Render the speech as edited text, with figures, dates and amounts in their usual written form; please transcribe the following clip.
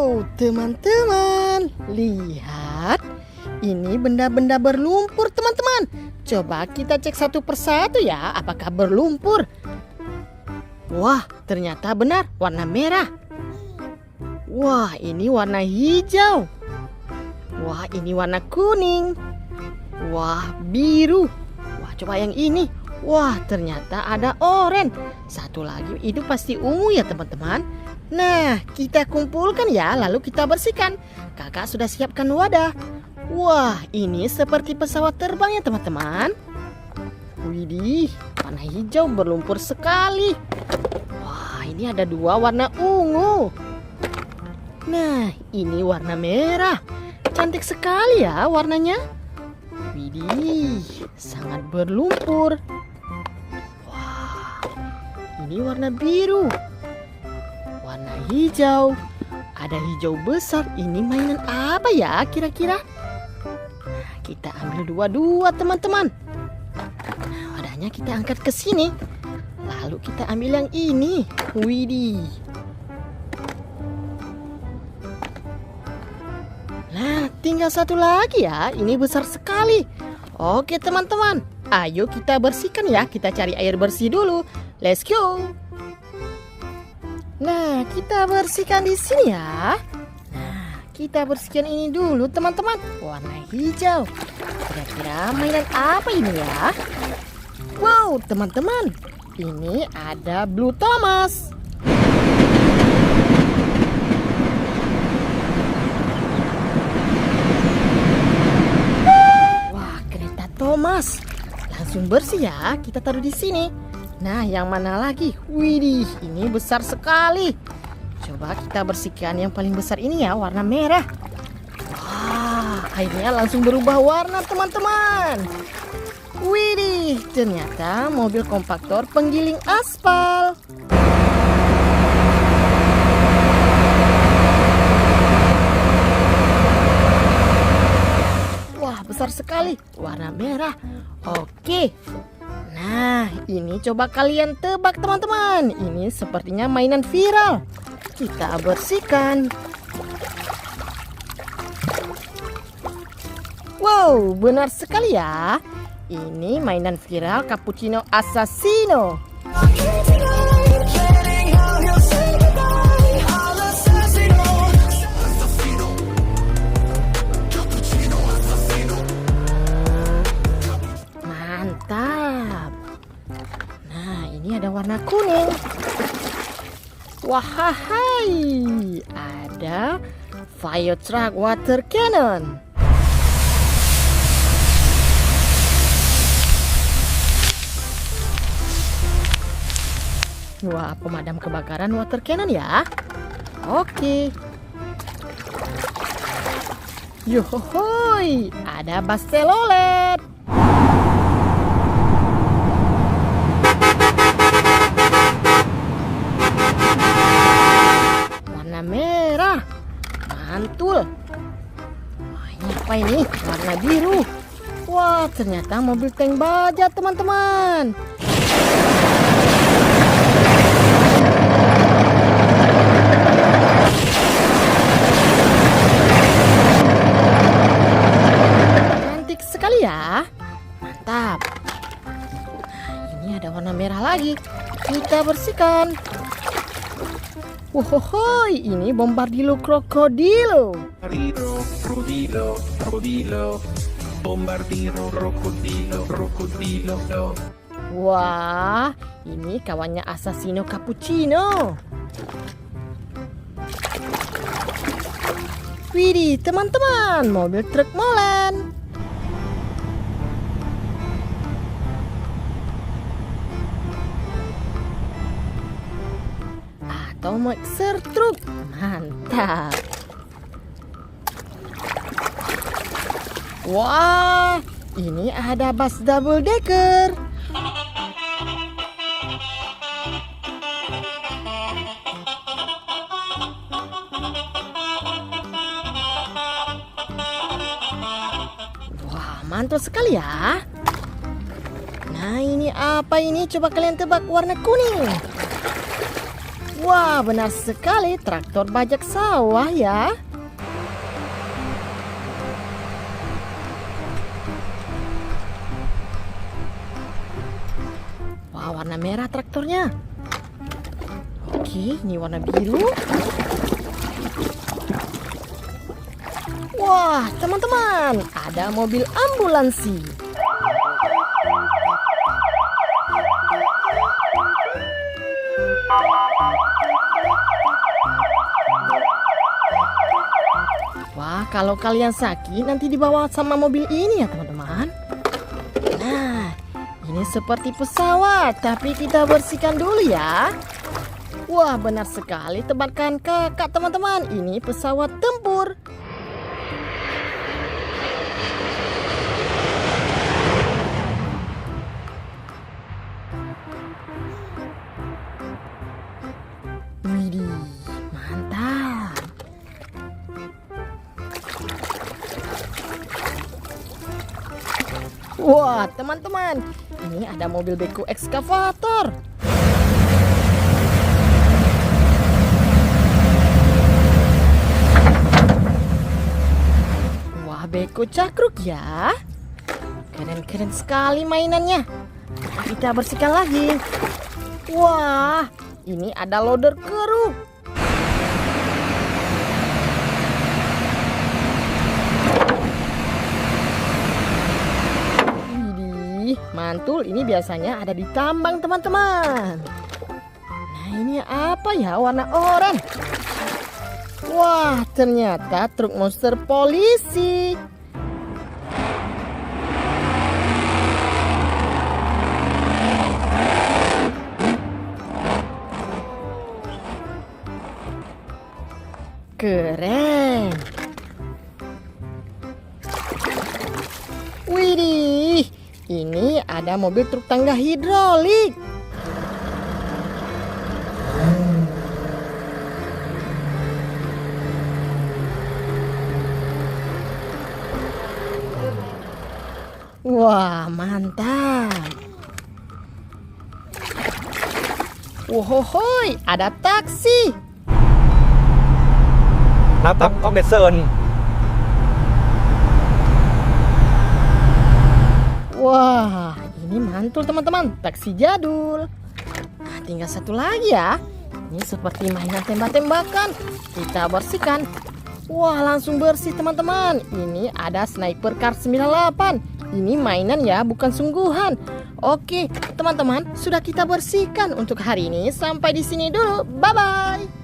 Wow, teman-teman, lihat. Ini benda-benda berlumpur, teman-teman. Coba kita cek satu persatu ya, apakah berlumpur. Wah, ternyata benar, warna merah. Wah, ini warna hijau. Wah, ini warna kuning. Wah, biru. Wah, coba yang ini. Wah, ternyata ada oranye. Satu lagi, itu pasti ungu ya, teman-teman. Nah, kita kumpulkan ya, lalu kita bersihkan. Kakak sudah siapkan wadah. Wah, ini seperti pesawat terbang ya, teman-teman. Widih, warna hijau berlumpur sekali. Wah, ini ada dua warna ungu. Nah, ini warna merah. Cantik sekali ya warnanya. Widih, sangat berlumpur. Wah, ini warna biru. Warna hijau. Ada hijau besar. Ini mainan apa ya kira-kira? Nah, kita ambil dua-dua, teman-teman. Nah, wadahnya kita angkat ke sini. Lalu kita ambil yang ini. Widih. Nah, tinggal satu lagi ya. Ini besar sekali. Oke, teman-teman. Ayo kita bersihkan ya. Kita cari air bersih dulu. Let's go. Nah, kita bersihkan di sini ya. Nah, kita bersihkan ini dulu, teman-teman. Warna hijau. Kira-kira mainan apa ini ya? Wow, teman-teman. Ini ada Blue Thomas. Wah, kereta Thomas. Langsung bersih ya. Kita taruh di sini. Nah, yang mana lagi? Widih, ini besar sekali. Coba kita bersihkan yang paling besar ini ya, warna merah. Wah, airnya langsung berubah warna, teman-teman. Widih, ternyata mobil kompaktor penggiling aspal. Wah, besar sekali, warna merah. Oke. Nah, ini coba kalian tebak, teman-teman. Ini sepertinya mainan viral. Kita bersihkan. Wow, benar sekali ya. Ini mainan viral Cappuccino Assassino. Mantap. Nah, ini ada warna kuning. Wahai, ada fire truck water cannon. Wah, pemadam kebakaran water cannon ya. Oke. Yohohoi, ada bastelolet. Warna merah. Mantul. Wah, ini apa ini? Warna biru. Wah, ternyata mobil tank baja, teman-teman. Cantik sekali ya. Mantap. Nah, ini ada warna merah lagi. Kita bersihkan. Wohohoi, ini Bombardilo Krokodilo. Crocodilo, crocodilo, bombardiro, crocodilo, crocodilo. Wah, ini kawannya Assassino Cappuccino. Widih, teman-teman, mobil truk molen. Atau mixer truk. Mantap. Wah, ini ada bus double decker. Wah, mantul sekali ya. Nah, ini apa ini? Coba kalian tebak, warna kuning. Wah, benar sekali, traktor bajak sawah ya. Wah, warna merah traktornya. Oke, ini warna biru. Wah, teman-teman, ada mobil ambulansi. Wah, kalau kalian sakit nanti dibawa sama mobil ini ya teman-teman. Nah, ini seperti pesawat, tapi kita bersihkan dulu ya. Wah, benar sekali tebakan kakak teman-teman. Ini pesawat tempur. Widih, mantap. Wah, teman-teman, ini ada mobil beko ekskavator. Wah, beko cakruk ya. Keren-keren sekali mainannya. Kita bersihkan lagi. Wah, ini ada loader keruk. Widih, mantul ini biasanya ada di tambang teman-teman. Nah, ini apa ya, warna oranye? Wah, ternyata truk monster polisi. Keren. Widih, ini ada mobil truk tangga hidrolik. Wah, mantap. Wohohoi, ada taksi. Natap có cái sơn. Wah, ini mantul teman-teman, taksi jadul. Nah, tinggal satu lagi ya. Ini seperti mainan tembak-tembakan. Kita bersihkan. Wah, langsung bersih teman-teman. Ini ada sniper car 98. Ini mainan ya, bukan sungguhan. Oke, teman-teman, sudah kita bersihkan untuk hari ini. Sampai di sini dulu. Bye-bye.